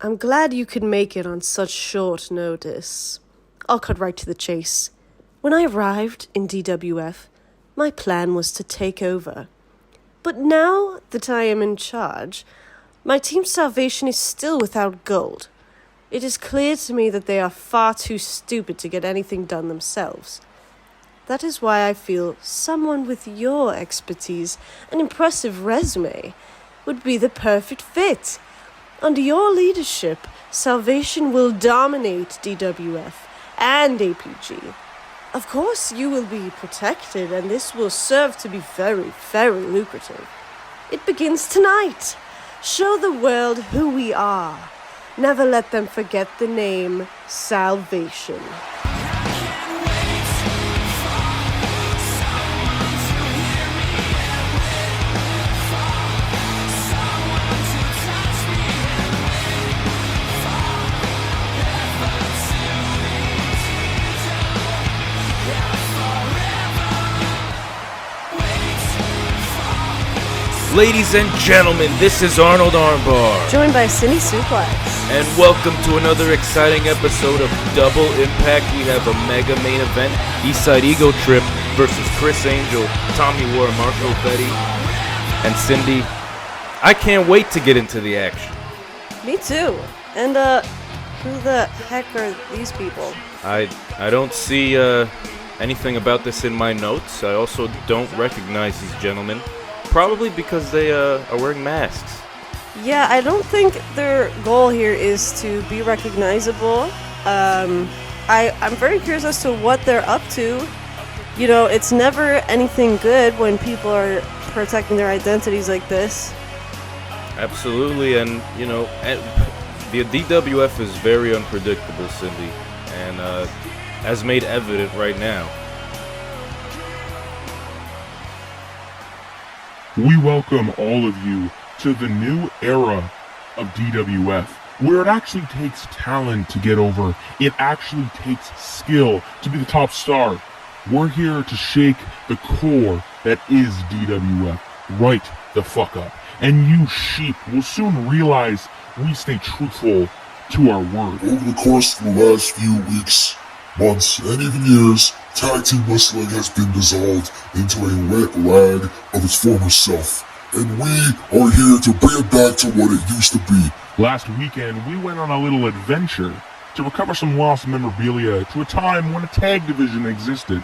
I'm glad you could make it on such short notice. I'll cut right to the chase. When I arrived in DWF, my plan was to take over. But now that I am in charge, my team's salvation is still without gold. It is clear to me that they are far too stupid to get anything done themselves. That is why I feel someone with your expertise and impressive resume would be the perfect fit. Under your leadership, Salvation will dominate DWF and APG. Of course, you will be protected, and this will serve to be very, very lucrative. It begins tonight. Show the world who we are. Never let them forget the name Salvation. Ladies and gentlemen, this is Arnold Armbar. Joined by Cindy Suplex. And welcome to another exciting episode of Double Impact. We have a mega main event, Eastside Ego Trip versus Chris Angel, Tommy War, Marco Veddi, and Cindy. I can't wait to get into the action. Me too. And who the heck are these people? I don't see anything about this in my notes. I also don't recognize these gentlemen. Probably because they are wearing masks. Yeah, I don't think their goal here is to be recognizable. I'm very curious as to what they're up to. You know, it's never anything good when people are protecting their identities like this. Absolutely, and you know, the DWF is very unpredictable, Cindy, and as made evident right now. We welcome all of you to the new era of DWF, where it actually takes talent to get over. It actually takes skill to be the top star. We're here to shake the core that is DWF right the fuck up. And you sheep will soon realize we stay truthful to our word. Over the course of the last few weeks, months, and even years, tag team wrestling has been dissolved into a wet rag of its former self, and we are here to bring it back to what it used to be. Last weekend, we went on a little adventure to recover some lost memorabilia to a time when a tag division existed.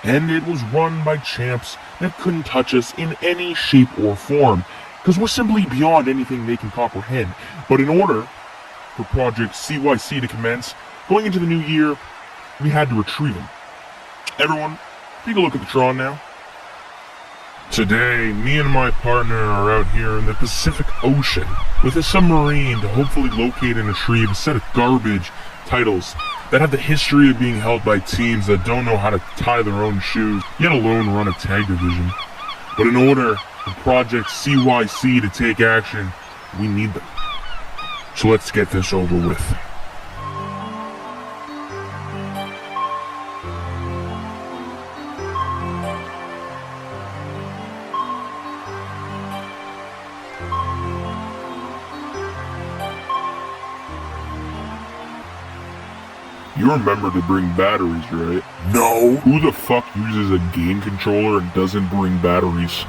And it was run by champs that couldn't touch us in any shape or form, because we're simply beyond anything they can comprehend. But in order for Project CYC to commence, going into the new year, we had to retrieve him. Everyone, take a look at the Tron now. Today, me and my partner are out here in the Pacific Ocean with a submarine to hopefully locate and retrieve a set of garbage titles that have the history of being held by teams that don't know how to tie their own shoes, yet alone run a tag division. But in order for Project CYC to take action, we need them. So let's get this over with. You remember to bring batteries, right? No. Who the fuck uses a game controller and doesn't bring batteries?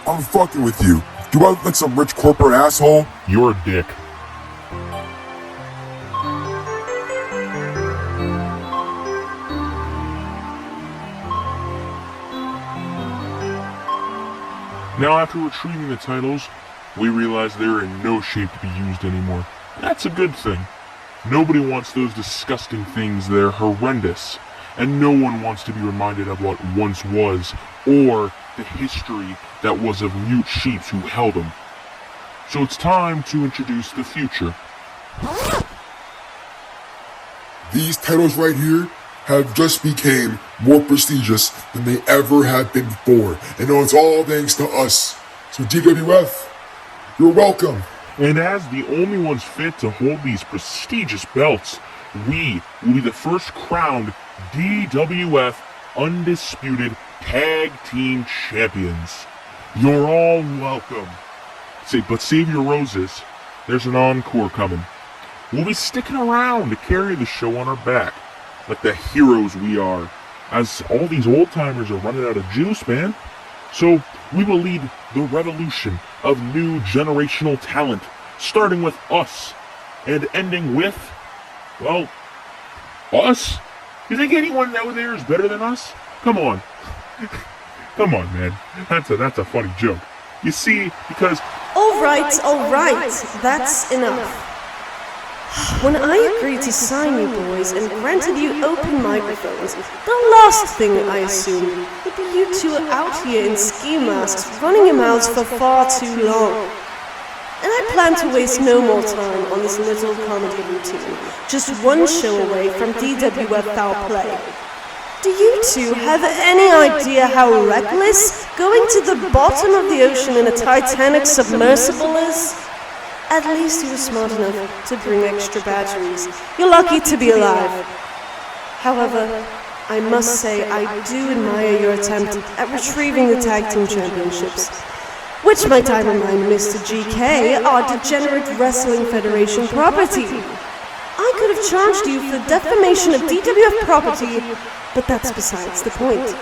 I'm fucking with you. Do I look like some rich corporate asshole? You're a dick. Now, after retrieving the titles, we realize they're in no shape to be used anymore. That's a good thing. Nobody wants those disgusting things. They're horrendous. And no one wants to be reminded of what once was, or the history that was of mute sheeps who held them. So it's time to introduce the future. These titles right here have just became more prestigious than they ever have been before. And it's all thanks to us. So DWF, you're welcome. And as the only ones fit to hold these prestigious belts, we will be the first crowned DWF Undisputed Tag Team Champions. You're all welcome. But save your roses. there's an encore coming. We'll be sticking around to carry the show on our back, like the heroes we are, as all these old-timers are running out of juice, man. So we will lead the revolution of new generational talent, starting with us, and ending with, well, us? You think anyone out there is better than us? Come on. Come on, man. That's a funny joke. You see, because... All right, that's enough. When I agreed to sign you boys and granted you open microphones, the last thing I assumed would be you two out here in ski masks running your mouths for far too long. And I plan to waste no more time on this little comedy routine, just one show away from DWF foul play. Do you two have any idea how reckless going to the bottom of the ocean in a Titanic submersible is? At least you were smart enough to bring extra batteries. You're lucky to be alive. However, I must say I do admire your attempt at retrieving the Tag Team Championships, which, might I remind Mr. GK, are Degenerate Wrestling Federation property. I could have charged you for defamation of DWF property, but that's besides the point.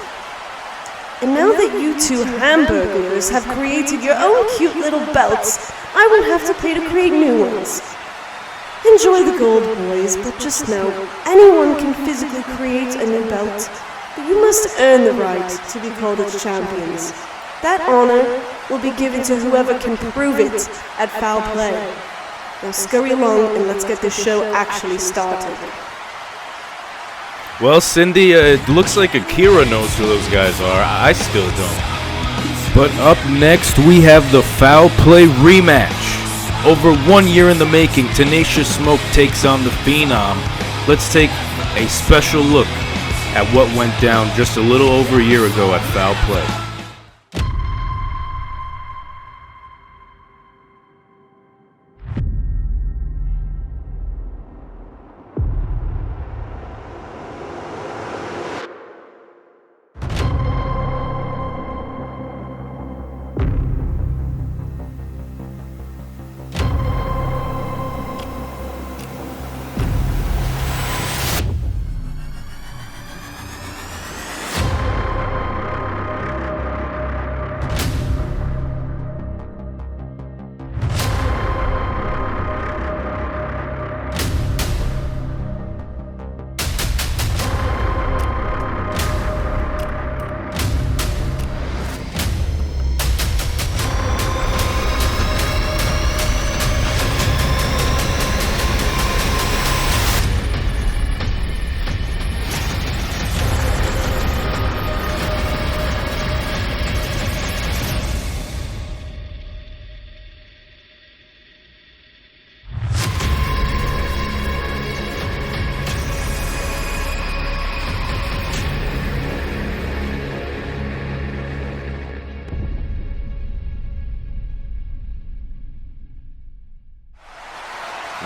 And now that you two hamburglers have created your own cute little belts, I won't have to pay to create new ones. Enjoy the gold, boys, but just know, anyone can physically create a new belt, but you must earn the right to be called its champions. That honor will be given to whoever can prove it at foul play. Now scurry along and let's get this show actually started. Well, Cindy, it looks like Akira knows who those guys are. I still don't. But up next, we have the Foul Play rematch. Over 1 year in the making, Tenacious Smoke takes on the Phenom. Let's take a special look at what went down just a little over a year ago at Foul Play.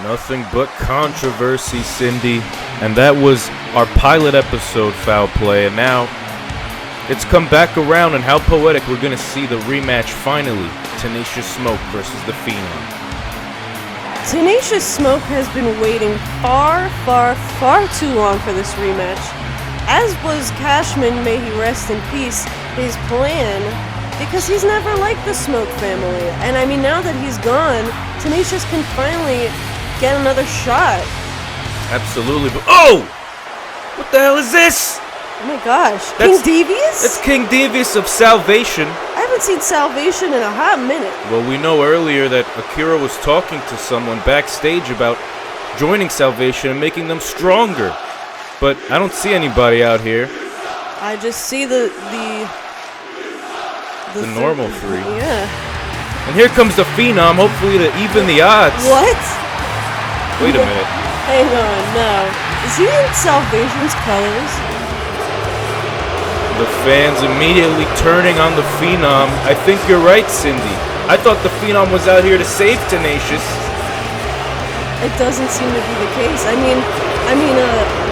Nothing but controversy, Cindy. And that was our pilot episode, Foul Play. And now it's come back around, and how poetic we're going to see the rematch finally. Tenacious Smoke versus the Phenom. Tenacious Smoke has been waiting far too long for this rematch. As was Cashman, may he rest in peace, his plan, because he's never liked the Smoke family. And I mean, now that he's gone, Tenacious can finally get another shot. Absolutely. But oh! What the hell is this? Oh my gosh. King Devious? That's King Devious of Salvation. I haven't seen Salvation in a hot minute. Well, we know earlier that Akira was talking to someone backstage about joining Salvation and making them stronger. But I don't see anybody out here. I just see the normal three. Yeah. And here comes the Phenom, hopefully to even the odds. What? Wait a minute. Hang on, no. Is he in Salvation's colors? The fans immediately turning on the Phenom. I think you're right, Cindy. I thought the Phenom was out here to save Tenacious. It doesn't seem to be the case. I mean,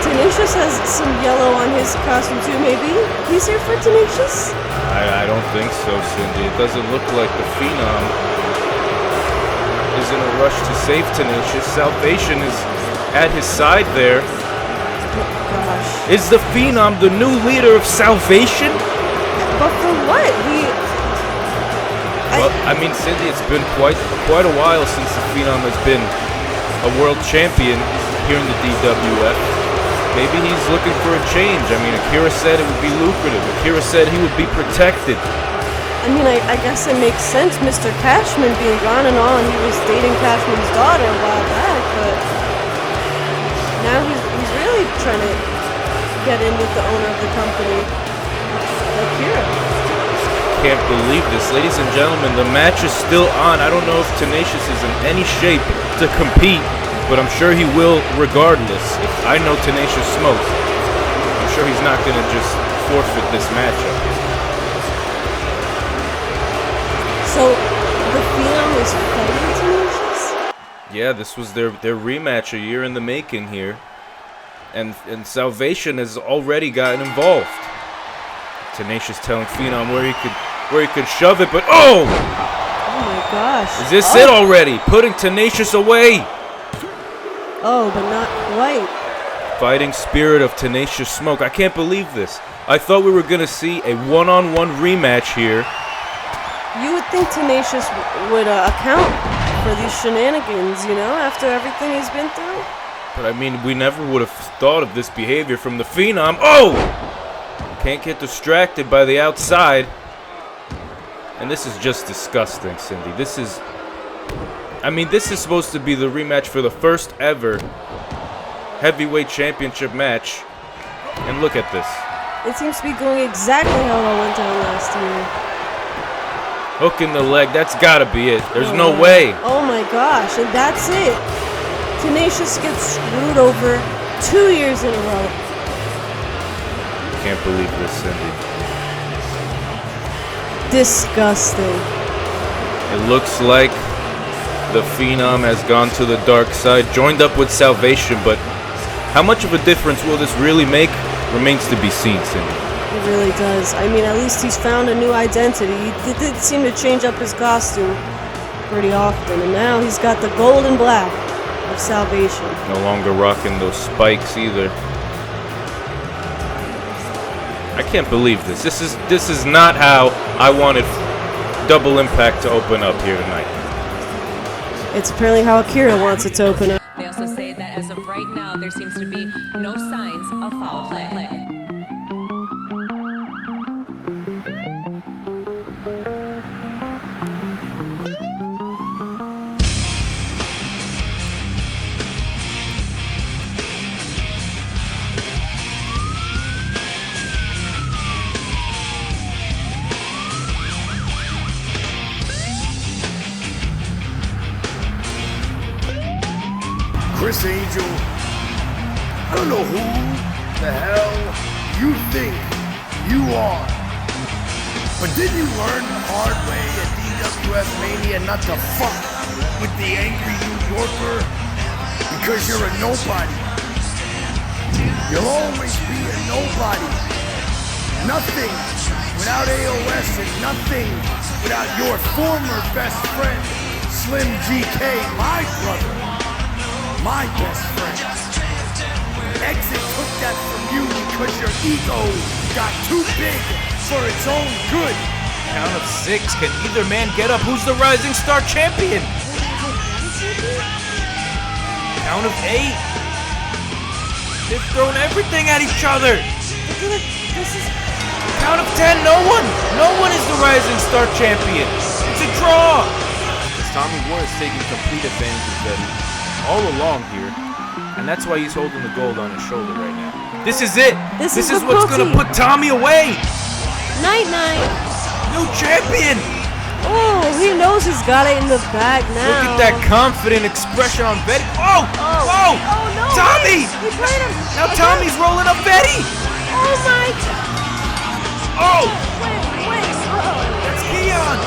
Tenacious has some yellow on his costume too, maybe? He's here for Tenacious? I don't think so, Cindy. It doesn't look like the Phenom. is in a rush to save Tenacious. Salvation is at his side there. Gosh. Is the Phenom the new leader of Salvation? But for what? Well, I mean, Cindy, it's been quite a while since the Phenom has been a world champion here in the DWF. Maybe he's looking for a change. I mean, Akira said it would be lucrative. Akira said he would be protected. I mean, I guess it makes sense, Mr. Cashman being gone and all, and he was dating Cashman's daughter a while back, but now he's really trying to get in with the owner of the company, Akira. Can't believe this. Ladies and gentlemen, the match is still on. I don't know if Tenacious is in any shape to compete, but I'm sure he will regardless. If I know Tenacious smokes, I'm sure he's not going to just forfeit this matchup. So, the Phenom is fighting Tenacious? Yeah, this was their rematch, a year in the making here. And Salvation has already gotten involved. Tenacious telling Phenom where he could shove it, but oh! Oh my gosh. Is this it already? Putting Tenacious away. Oh, but not quite. Fighting spirit of Tenacious Smoke. I can't believe this. I thought we were going to see a one-on-one rematch here. You would think Tenacious would account for these shenanigans, you know, after everything he's been through. But I mean, we never would have thought of this behavior from the Phenom. Oh! Can't get distracted by the outside. And this is just disgusting, Cindy. This is supposed to be the rematch for the first ever heavyweight championship match. And look at this. It seems to be going exactly how it all went down last year. Hook in the leg, that's gotta be it. There's no way. Oh my gosh, and that's it. Tenacious gets screwed over 2 years in a row. Can't believe this, Cindy. Disgusting. It looks like the Phenom has gone to the dark side, joined up with Salvation, but how much of a difference will this really make remains to be seen, Cindy. It really does. I mean, at least he's found a new identity. He did seem to change up his costume pretty often, and now he's got the gold and black of Salvation. No longer rocking those spikes either. I can't believe this. This is not how I wanted Double Impact to open up here tonight. It's apparently how Akira wants it to open up. They also say that as of right now, there seems to be no signs of foul play. Chris Angel, I don't know who the hell you think you are, but did you learn the hard way at DWF Mania not to fuck with the angry New Yorker? Because you're a nobody. You'll always be a nobody. Nothing without AOS and nothing without your former best friend, Slim GK, my brother. My best friend. Exit took that from you because your ego got too big for its own good. Count of 6. Can either man get up? Who's the Rising Star champion? Count of 8. They've thrown everything at each other. Count of 10. No one is the Rising Star champion. It's a draw. Because Tommy Moore is taking complete advantage of Veddi all along here, and that's why he's holding the gold on his shoulder right now. This is it. This is what's gonna put Tommy away. Night. New champion. Oh, he knows he's got it in the bag now. Look at that confident expression on Veddi. Oh, whoa! Oh no! Tommy! He played him. Now Tommy's rolling up Veddi. Oh my! Oh! Wait! That's Keon.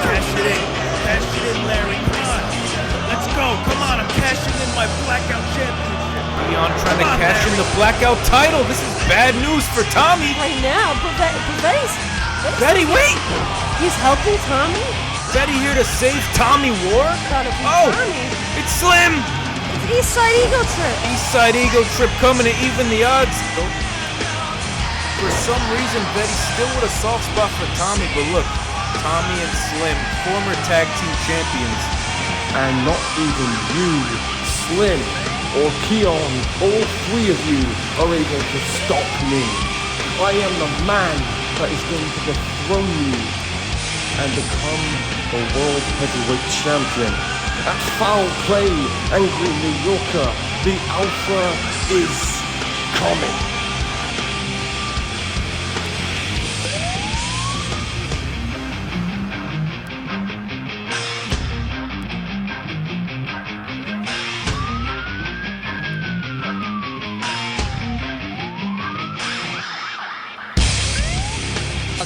Cash it in, Larry. Come on. Let's go. Come on, I'm cashing in my Blackout Championship. Keon trying to cash in the Blackout title. This is bad news for Tommy. Right now, but Veddi's Veddi, wait! He's helping Tommy? Veddi here to save Tommy War? Thought it was Oh, Tommy. it's Slim! It's Eastside Ego Trip. Eastside Ego Trip coming to even the odds. For some reason, Veddi still with a soft spot for Tommy, but look, Tommy and Slim, former tag team champions. And not even you, Slim, or Keon, all three of you are able to stop me. I am the man that is going to dethrone you and become the World Heavyweight Champion. At Foul Play, Angry New Yorker, the Alpha is coming.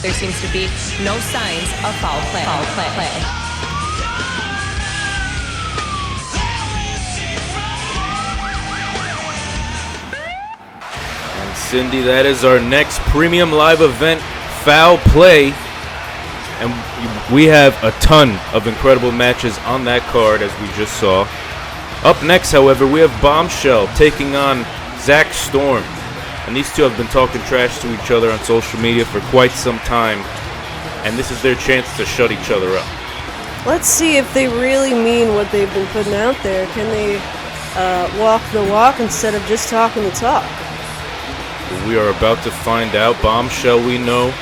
There seems to be no signs of foul play. And Cindy, that is our next premium live event, Foul Play. And we have a ton of incredible matches on that card, as we just saw. Up next, however, we have Bombshell taking on Zack Storm. And these two have been talking trash to each other on social media for quite some time. And this is their chance to shut each other up. Let's see if they really mean what they've been putting out there. Can they walk the walk instead of just talking the talk? We are about to find out. Bombshell, we know,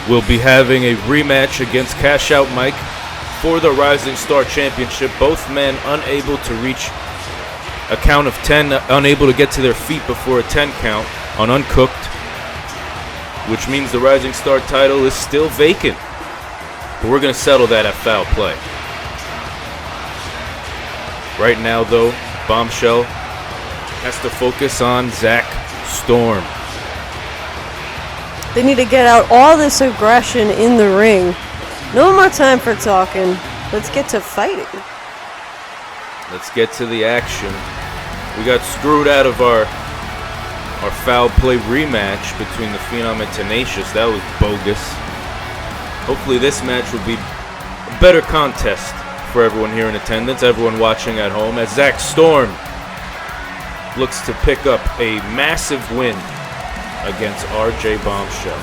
will be having a rematch against Cash Out Mike for the Rising Star Championship. Both men unable to reach a count of 10, unable to get to their feet before a 10 count on Uncooked, which means the Rising Star title is still vacant. But we're going to settle that at Foul Play. Right now, though, Bombshell has to focus on Zack Storm. They need to get out all this aggression in the ring. No more time for talking. Let's get to fighting. Let's get to the action. We got screwed out of our Foul Play rematch between the Phenom and Tenacious. That was bogus. Hopefully this match will be a better contest for everyone here in attendance, everyone watching at home, as Zack Storm looks to pick up a massive win against RJ Bombshell.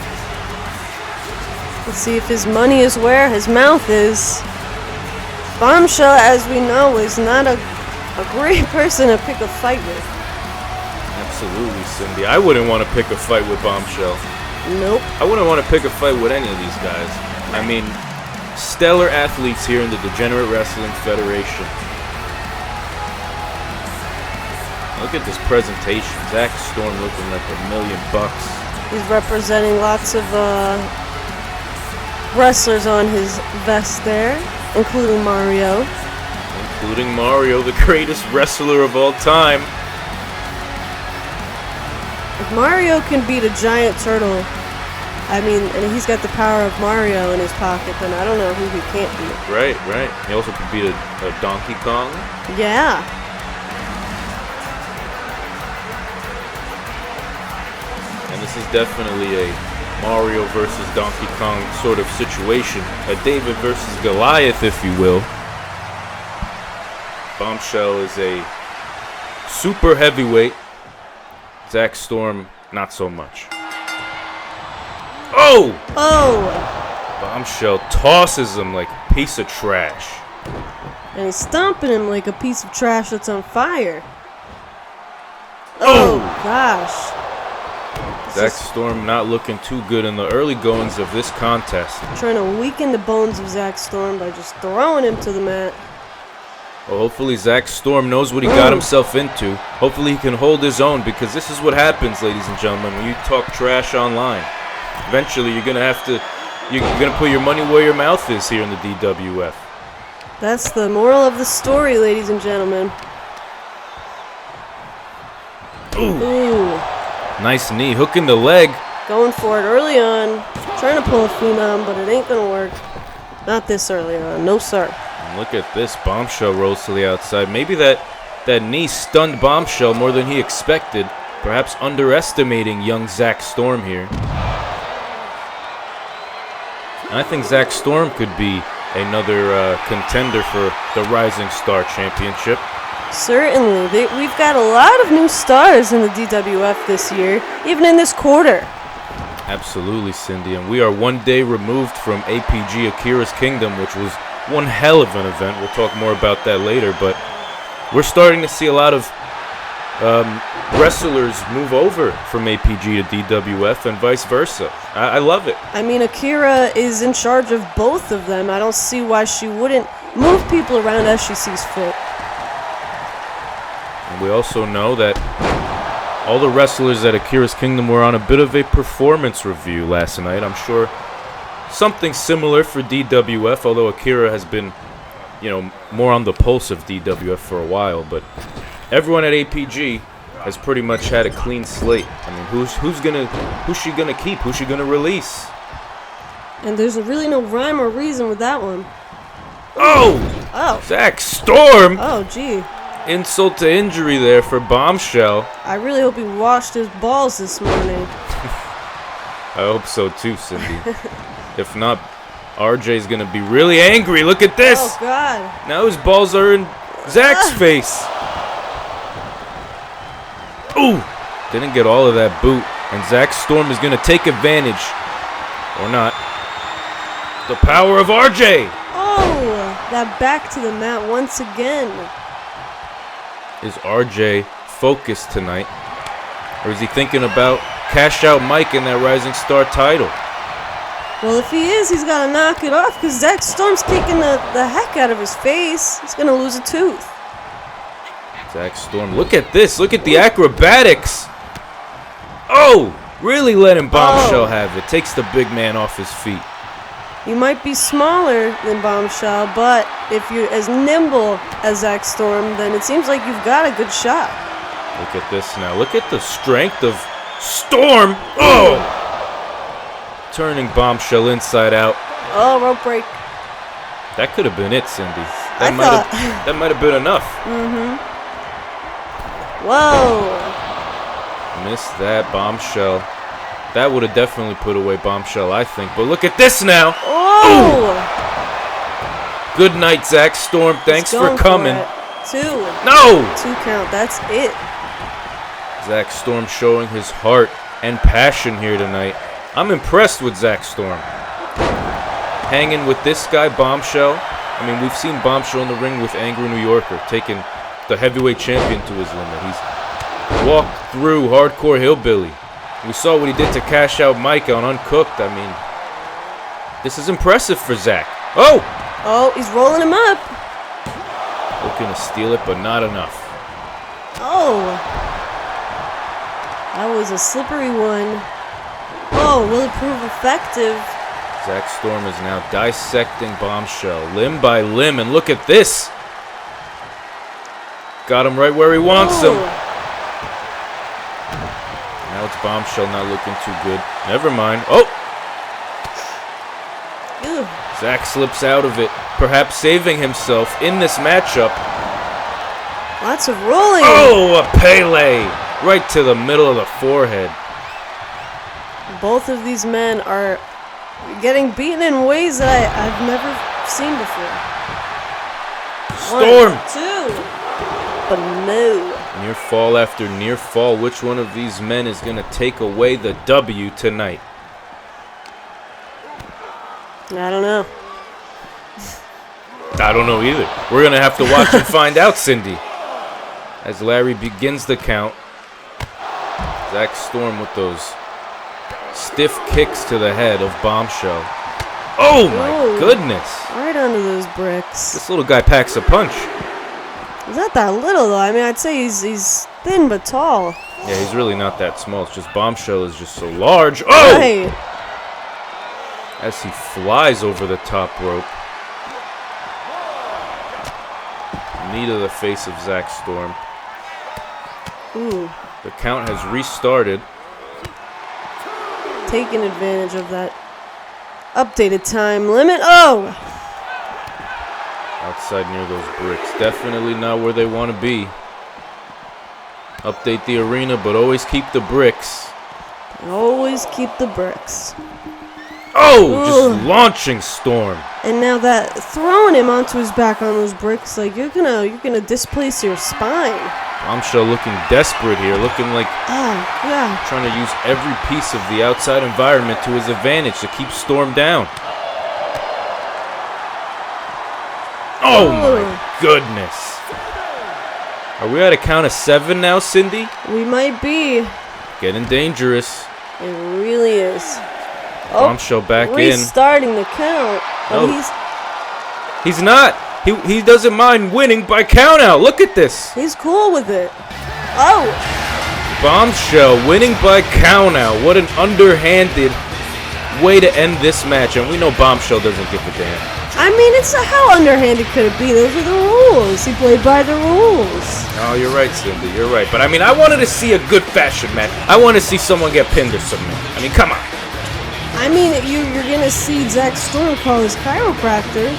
Let's see if his money is where his mouth is. Bombshell, as we know, is not a great person to pick a fight with. Absolutely, Cindy. I wouldn't want to pick a fight with Bombshell. Nope. I wouldn't want to pick a fight with any of these guys. I mean, stellar athletes here in the Degenerate Wrestling Federation. Look at this presentation. Zack Storm looking like $1,000,000. He's representing lots of wrestlers on his vest there, including Mario. Including Mario, the greatest wrestler of all time. If Mario can beat a giant turtle, I mean, and he's got the power of Mario in his pocket, then I don't know who he can't beat. Right, right. He also could beat a Donkey Kong. Yeah. And this is definitely a Mario versus Donkey Kong sort of situation. A David versus Goliath, if you will. Bombshell is a super heavyweight. Zack Storm, not so much. Oh! Oh! Bombshell tosses him like a piece of trash. And he's stomping him like a piece of trash that's on fire. Oh! Gosh. Zack Storm not looking too good in the early goings of this contest. Trying to weaken the bones of Zack Storm by just throwing him to the mat. Well, hopefully Zack Storm knows what he got himself into. Hopefully he can hold his own, because this is what happens, ladies and gentlemen, when you talk trash online. Eventually you're gonna put your money where your mouth is here in the DWF. That's the moral of the story, ladies and gentlemen. Ooh. Nice knee, hooking the leg. Going for it early on. Trying to pull a Phenom, but it ain't gonna work. Not this early on. No, sir. And look at this. Bombshell rolls to the outside. Maybe that knee stunned Bombshell more than he expected. Perhaps underestimating young Zack Storm here. And I think Zack Storm could be another contender for the Rising Star Championship. Certainly. We've got a lot of new stars in the DWF this year, even in this quarter. Absolutely, Cindy. And we are one day removed from APG Akira's Kingdom, which was one hell of an event. We'll talk more about that later. But we're starting to see a lot of wrestlers move over from APG to DWF and vice versa. I love it. I mean, Akira is in charge of both of them. I don't see why she wouldn't move people around as she sees fit. And we also know that all the wrestlers at Akira's Kingdom were on a bit of a performance review last night. I'm sure something similar for DWF, although Akira has been, more on the pulse of DWF for a while. But everyone at APG has pretty much had a clean slate. I mean, who's she gonna keep? Who's she gonna release? And there's really no rhyme or reason with that one. Oh! Zack Storm! Oh, gee. Insult to injury there for Bombshell. I really hope he washed his balls this morning. I hope so too, Cindy. If not, RJ's gonna be really angry. Look at this! Oh, God. Now his balls are in Zack's face. Ooh! Didn't get all of that boot. And Zack Storm is gonna take advantage. Or not. The power of RJ! Oh! That back to the mat once again. Is RJ focused tonight? Or is he thinking about Cash Out Mike in that Rising Star title? Well, if he is, he's got to knock it off because Zack Storm's kicking the heck out of his face. He's going to lose a tooth. Zack Storm, look at this. Look at the acrobatics. Oh, really letting Bombshell have it. Takes the big man off his feet. You might be smaller than Bombshell, but if you're as nimble as Zack Storm, then it seems like you've got a good shot. Look at this now. Look at the strength of Storm. Oh! Turning Bombshell inside out. Oh, rope break. That could have been it, Cindy. That might have been enough. Mm-hmm. Whoa. Missed that Bombshell. That would have definitely put away Bombshell, I think. But look at this now. Oh! Ooh. Good night, Zack Storm. Thanks for coming. Two. No! 2 count. That's it. Zack Storm showing his heart and passion here tonight. I'm impressed with Zack Storm. Hanging with this guy, Bombshell. I mean, we've seen Bombshell in the ring with Angry New Yorker, taking the heavyweight champion to his limit. He's walked through Hardcore Hillbilly. We saw what he did to Cash Out Mike on Uncooked. I mean, this is impressive for Zack. Oh! Oh, he's rolling him up. Looking to steal it, but not enough. Oh. That was a slippery one. Oh, will it prove effective? Zack Storm is now dissecting Bombshell limb by limb, and look at this. Got him right where he wants him. Now it's Bombshell not looking too good. Never mind. Oh! Ew. Zack slips out of it, perhaps saving himself in this matchup. Lots of rolling. Oh, a Pele! Right to the middle of the forehead. Both of these men are getting beaten in ways that I've never seen before. Storm! 1, 2. But no. Near fall after near fall. Which one of these men is going to take away the W tonight? I don't know. I don't know either. We're going to have to watch and find out, Cindy. As Larry begins the count. Zack Storm with those stiff kicks to the head of Bombshell. Oh my goodness. Right under those bricks. This little guy packs a punch. He's not that little though. I mean, I'd say he's thin but tall. Yeah, he's really not that small. It's just Bombshell is just so large. Oh! Right. As he flies over the top rope. Knee to the face of Zack Storm. Ooh. The count has restarted. Taking advantage of that updated time limit. Oh! Outside near those bricks. Definitely not where they want to be. Update the arena, but always keep the bricks. Always keep the bricks. Oh, just launching Storm. And now that throwing him onto his back on those bricks, like you're gonna displace your spine. Bombshell looking desperate here, looking like Yeah. trying to use every piece of the outside environment to his advantage to keep Storm down. Oh my goodness. Are we at a count of 7 now, Cindy? We might be. Getting dangerous. It really is. Bombshell back in. Restarting the count. No. But He's not. He doesn't mind winning by count out. Look at this. he's cool with it. Oh! Bombshell winning by count out. What an underhanded way to end this match. And we know Bombshell doesn't give a damn. I mean, how underhanded could it be? Those are the rules. He played by the rules. Oh, you're right, Cindy. You're right. But I mean, I wanted to see a good fashion match. I want to see someone get pinned or something. I mean, come on. I mean, you're gonna see Zack Storm call his chiropractor.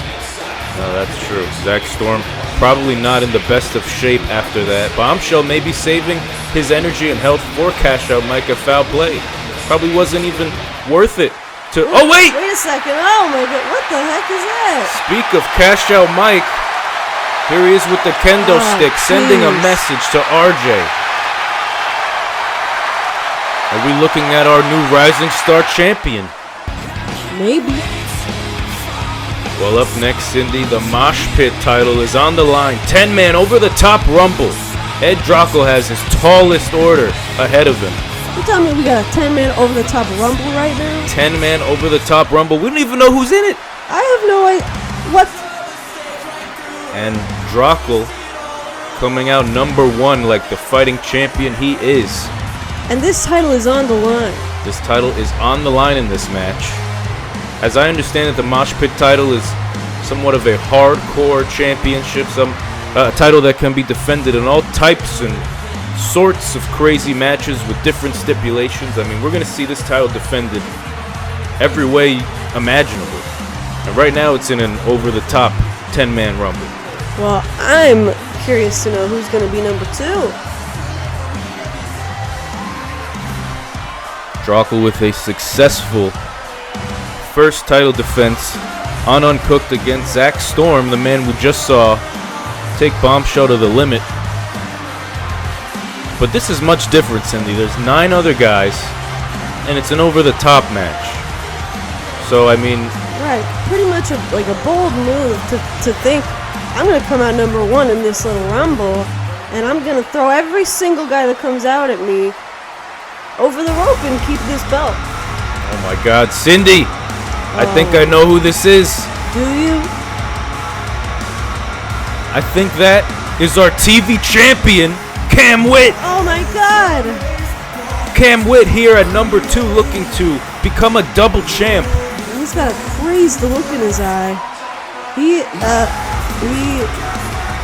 No, that's true. Zack Storm probably not in the best of shape after that. Bombshell may be saving his energy and health for Cash Out Mike at foul play. Probably wasn't even worth it to. Oh wait! Wait a second! Oh my god! What the heck is that? Speak of Cash Out Mike, here he is with the kendo stick, sending a message to RJ. Are we looking at our new Rising Star champion? Maybe. Well, up next, Cindy, the Mosh Pit title is on the line. 10-man over-the-top rumble. Ed Dracul has his tallest order ahead of him. You telling me we got a 10-man over-the-top rumble right now? 10-man over-the-top rumble. We don't even know who's in it. I have no idea. What? And Dracul coming out number 1 like the fighting champion he is. And this title is on the line. This title is on the line in this match. As I understand it, the Mosh Pit title is somewhat of a hardcore championship, a title that can be defended in all types and sorts of crazy matches with different stipulations. I mean, we're going to see this title defended every way imaginable. And right now it's in an over-the-top 10-man rumble. Well, I'm curious to know who's going to be number 2. Dracul with a successful first title defense on Uncooked against Zack Storm, the man we just saw take Bombshell to the limit. But this is much different, Cindy. There's 9 other guys, and it's an over-the-top match. So, I mean... Right, pretty much like a bold move to think, I'm going to come out number 1 in this little rumble, and I'm going to throw every single guy that comes out at me over the rope and keep this belt. Oh my God, Cindy! I think I know who this is. Do you? I think that is our TV champion, Cam Witt. Oh my God! Cam Witt here at number 2, looking to become a double champ. He's got a crazed look in his eye.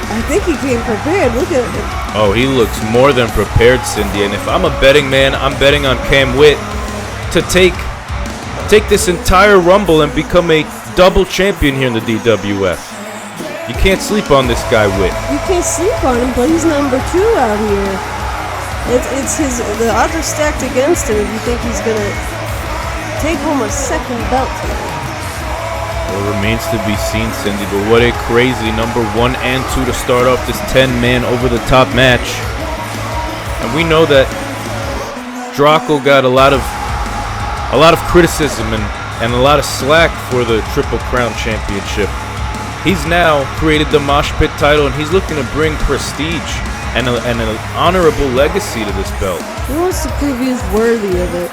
I think he came prepared. Look at him. Oh, he looks more than prepared, Cindy. And if I'm a betting man, I'm betting on Cam Witt to take this entire rumble and become a double champion here in the DWF. You can't sleep on this guy, Witt. You can't sleep on him, but he's number 2 out here. The odds are stacked against him if you think he's gonna take home a second belt tonight. Well, it remains to be seen, Cindy, but what a crazy number 1 and 2 to start off this 10-man over-the-top match. And we know that Dracul got a lot of criticism and a lot of slack for the Triple Crown Championship. He's now created the Mosh Pit title, and he's looking to bring prestige and an honorable legacy to this belt. He wants to prove he's worthy of it.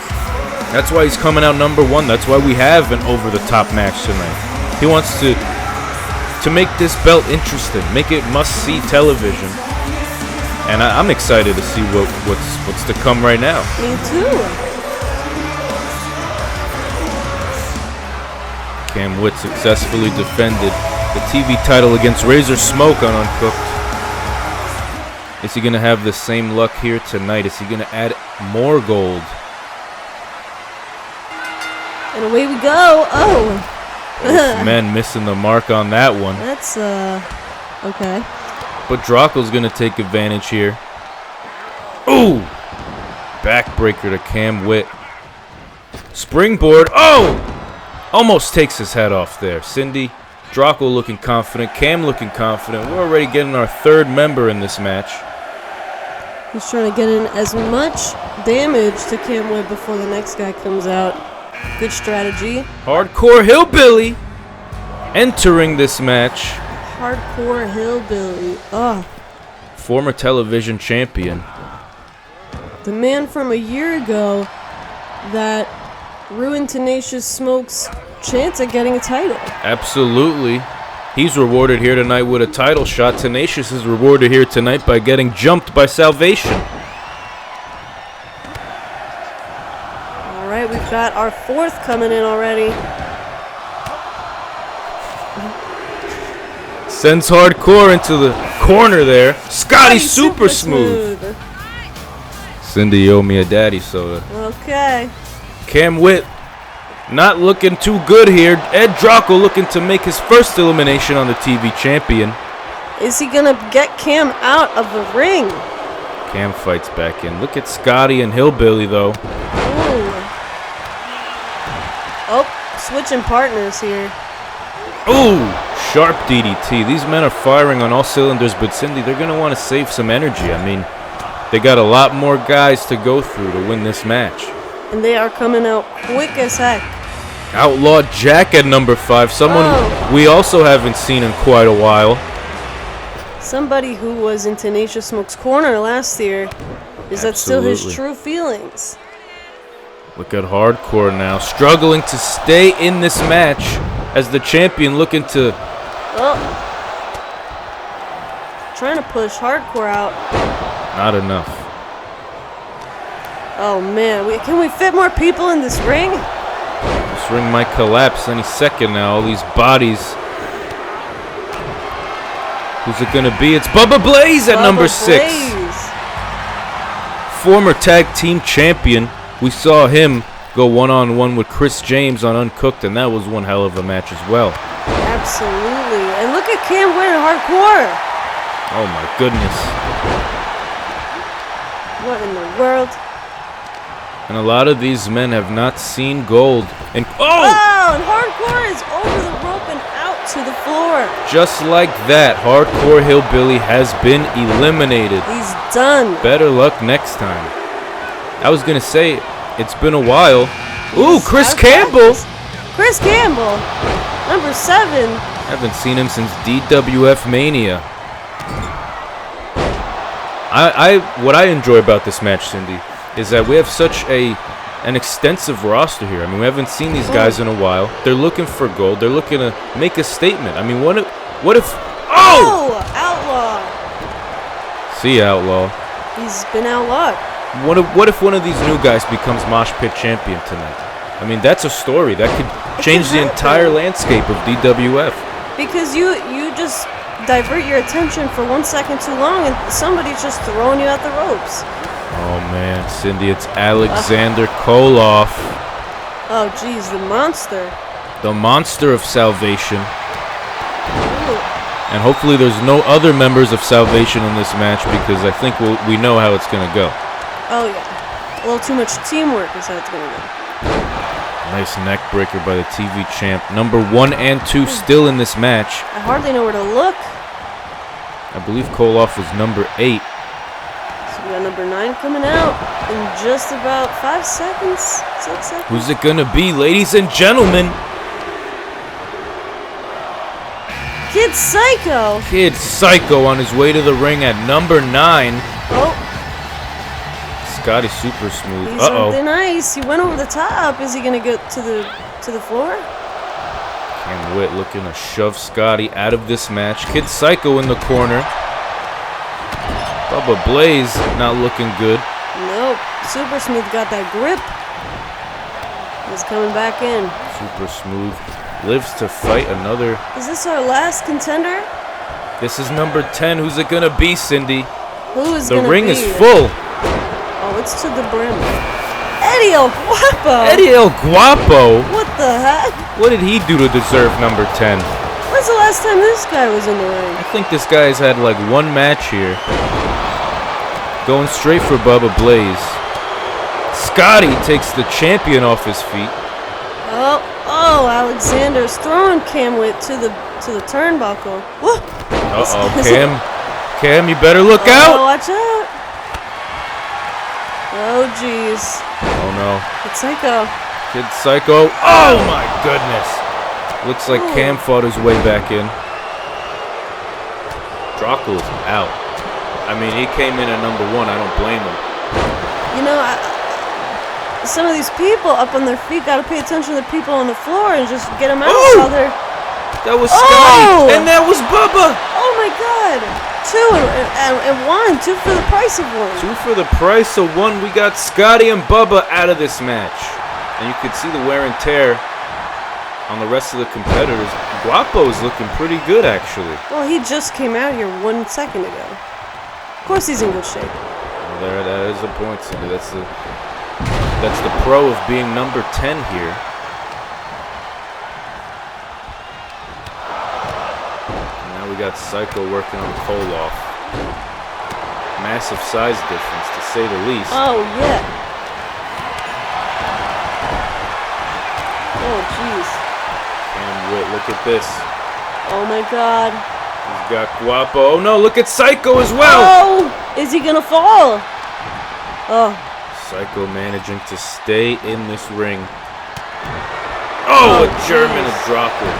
That's why he's coming out number 1. That's why we have an over-the-top match tonight. He wants to make this belt interesting, make it must-see television. And I'm excited to see what's to come right now. Me too. Cam Witt successfully defended the TV title against Razor Smoke on Uncooked. Is he going to have the same luck here tonight? Is he going to add more gold? And away we go. Oh. Both men missing the mark on that one. That's, okay. But Dracul's going to take advantage here. Ooh! Backbreaker to Cam Witt. Springboard. Oh! Almost takes his head off there. Cindy, Dracul looking confident. Cam looking confident. We're already getting our third member in this match. He's trying to get in as much damage to Cam Webb before the next guy comes out. Good strategy. Hardcore Hillbilly entering this match. Hardcore Hillbilly. Ugh. Former television champion. The man from a year ago that ruined Tenacious Smoke's chance at getting a title. Absolutely. He's rewarded here tonight with a title shot. Tenacious is rewarded here tonight by getting jumped by Salvation. All right, we've got our fourth coming in already. Sends Hardcore into the corner there. Scotty super smooth. Cindy, you owe me a daddy soda. Okay. Cam Witt not looking too good here. Ed Dracul looking to make his first elimination on the TV champion. Is he going to get Cam out of the ring? Cam fights back in. Look at Scotty and Hillbilly, though. Ooh. Oh, switching partners here. Ooh, sharp DDT. These men are firing on all cylinders, but Cindy, they're going to want to save some energy. I mean, they got a lot more guys to go through to win this match. And they are coming out quick as heck. Outlaw Jack at number 5. Someone we also haven't seen in quite a while. Somebody who was in Tenacious Smoke's corner last year. Is that still his true feelings? Look at Hardcore now, struggling to stay in this match as the champion looking to... Oh. Trying to push Hardcore out. Not enough. Oh man, can we fit more people in this ring? This ring might collapse any second now. All these bodies. Who's it gonna be? It's Bubba Blaze at number 6. Former tag team champion. We saw him go one-on-one with Chris James on Uncooked, and that was one hell of a match as well. Absolutely. And look at Cam winning Hardcore. Oh my goodness. What in the world? And a lot of these men have not seen gold. And and Hardcore is over the rope and out to the floor. Just like that, Hardcore Hillbilly has been eliminated. He's done. Better luck next time. I was gonna say, it's been a while. Ooh, Chris Campbell. Chris Campbell, number 7. Haven't seen him since DWF Mania. What I enjoy about this match, Cindy, is that we have such an extensive roster here. I mean, we haven't seen these guys in a while. They're looking for gold. They're looking to make a statement. I mean, what if Outlaw. See, Outlaw. He's been outlawed. What if one of these new guys becomes Mosh Pit champion tonight? I mean, that's a story that could change the entire landscape of DWF. Because you just divert your attention for 1 second too long, and somebody's just throwing you at the ropes. Oh man, Cindy, it's Alexander Koloff. Oh geez, the monster. The monster of Salvation. Ooh. And hopefully there's no other members of Salvation in this match, because I think we know how it's going to go. Oh yeah. A little too much teamwork is how it's going to go. Nice neck breaker by the TV champ. Number 1 and 2 still in this match. I hardly know where to look. I believe Koloff was number 8. So we got number 9 coming out in just about 5 seconds, 6 seconds. Who's it going to be, ladies and gentlemen? Kid Psycho. Kid Psycho on his way to the ring at number 9. Oh. Scotty super smooth. He's something nice. He went over the top. Is he going to get to the floor? Cam Witt looking to shove Scotty out of this match. Kid Psycho in the corner. Bubba Blaze not looking good. Nope. Super Smooth got that grip. He's coming back in. Super Smooth lives to fight another. Is this our last contender? This is number 10. Who's it going to be, Cindy? Who is going to be? The ring is full. Oh, it's to the brim. Eddie El Guapo. Eddie El Guapo? What the heck? What did he do to deserve number 10? When's the last time this guy was in the ring? I think this guy's had like one match here. Going straight for Bubba Blaze. Scotty takes the champion off his feet. Oh, Oh, Alexander's throwing Camwit to the turnbuckle. Whoa. Uh-oh, Cam, you better look out. Watch out. Oh, jeez. Oh, no. Kid Psycho. Kid Psycho. Oh, my goodness. Looks like Cam fought his way back in. Dracul's out. I mean, he came in at number 1. I don't blame him. You know, some of these people up on their feet got to pay attention to the people on the floor and just get them out while they're... That was Scotty. And that was Bubba. Oh, my God. 2 and 1. 2 for the price of 1. 2 for the price of 1. We got Scotty and Bubba out of this match. And you can see the wear and tear on the rest of the competitors. Guapo's looking pretty good, actually. Well, he just came out here 1 second ago. Of course he's in good shape. Well, that is a point, Cindy. That's the pro of being number 10 here. We got Psycho working on Koloff. Massive size difference, to say the least. Oh, yeah. Oh, jeez. And look at this. Oh, my God. He's got Guapo. Oh, no, look at Psycho as well. Oh, is he going to fall? Oh. Psycho managing to stay in this ring. Oh, a German of Dracul.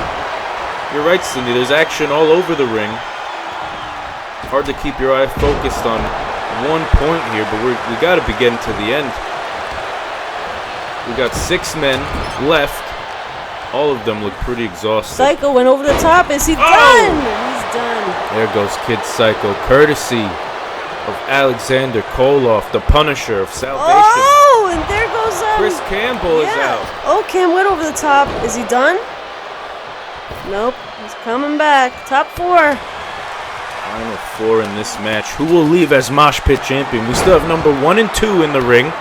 You're right, Cindy. There's action all over the ring. Hard to keep your eye focused on one point here, but we got to be getting to the end. We got 6 men left. All of them look pretty exhausted. Psycho went over the top. Is he done? He's done. There goes Kid Psycho, courtesy of Alexander Koloff, the Punisher of Salvation. Oh, and there goes Chris Campbell is out. Oh, Cam went over the top. Is he done? Nope, he's coming back. Top 4. Final 4 in this match. Who will leave as Mosh Pit champion? We still have number 1 and 2 in the ring.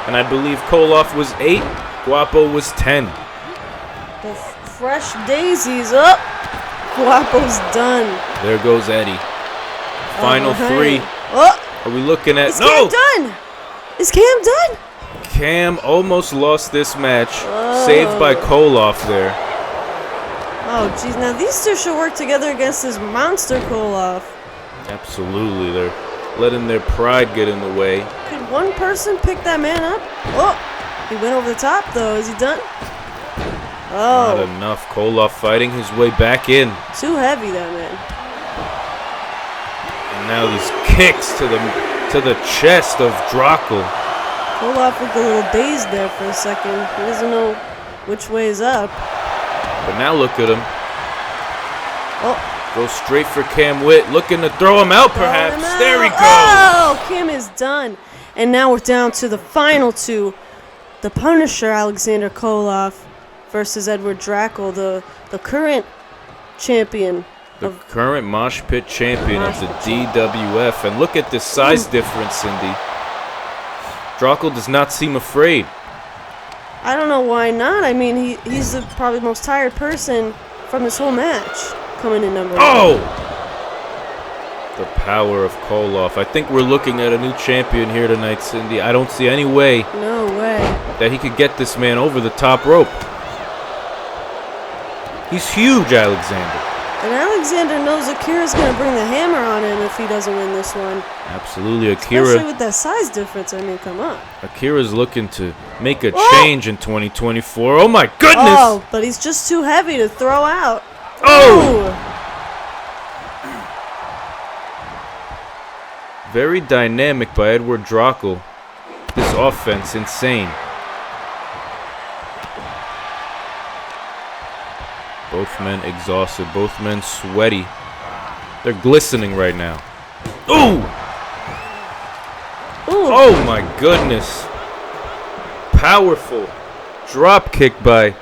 And I believe Koloff was 8. Guapo was 10. The fresh daisies up. Guapo's done. There goes Eddie. Final 3. Oh, Are we looking at... is Cam done? Is Cam done? Cam almost lost this match. Saved by Koloff there. Oh, geez. Now, these two should work together against this monster Koloff. Absolutely. They're letting their pride get in the way. Could one person pick that man up? Oh, he went over the top, though. Is he done? Oh. Not enough. Koloff fighting his way back in. Too heavy, that man. And now these kicks to the chest of Dracul. Koloff looked a little dazed there for a second. He doesn't know which way is up. But now look at him. Oh. Go straight for Cam Witt, looking to throw him out perhaps. There he goes. Oh, Cam is done. And now we're down to the final 2. The Punisher, Alexander Koloff, versus Edward Dracul, the current champion. The current Mosh Pit champion of the DWF. And look at this size difference, Cindy. Dracul does not seem afraid. I don't know why not. I mean, he's probably the most tired person from this whole match coming in number 1. Oh! The power of Koloff. I think we're looking at a new champion here tonight, Cindy. I don't see any way that he could get this man over the top rope. He's huge, Alexander. And Alexander knows Akira's going to bring the hammer on him if he doesn't win this one. Absolutely, Akira. Especially with that size difference, I mean, come on. Akira's looking to make a change in 2024. Oh, my goodness! Oh, but he's just too heavy to throw out. Oh! Very dynamic by Edward Dracul. This offense, insane. Both men exhausted, both men sweaty. They're glistening right now. Ooh! Ooh. Oh my goodness. Powerful drop kick by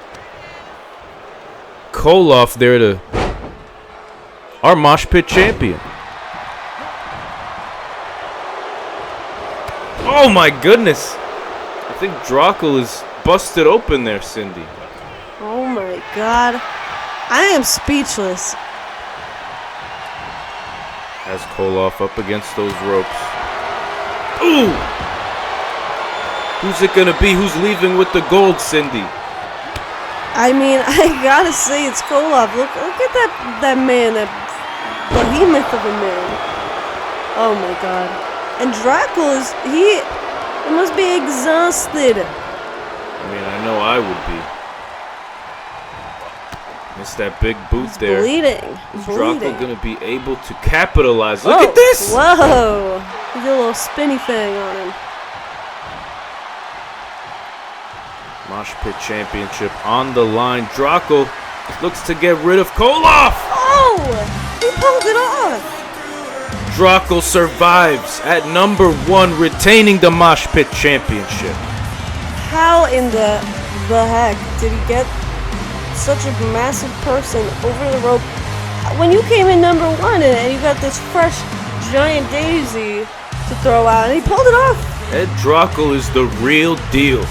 Koloff there to our Mosh Pit champion. Oh my goodness. I think Dracul is busted open there, Cindy. Oh my God. I am speechless. Has Koloff up against those ropes. Ooh! Who's it gonna be? Who's leaving with the gold, Cindy? I mean, I gotta say, it's Koloff. Look at that man, that behemoth of a man. Oh my god. And Dracul he must be exhausted. I mean, I know I would be. Missed that big boot there. Bleeding. Is Dracul gonna be able to capitalize? Look at this! Whoa! He did a little spinny thing on him. Mosh Pit Championship on the line. Dracul looks to get rid of Koloff! Oh! He pulled it off! Dracul survives at number 1, retaining the Mosh Pit Championship. How in the heck did he get such a massive person over the rope when you came in number 1 and you got this fresh giant daisy to throw out and he pulled it off? Ed Dracul is the real deal.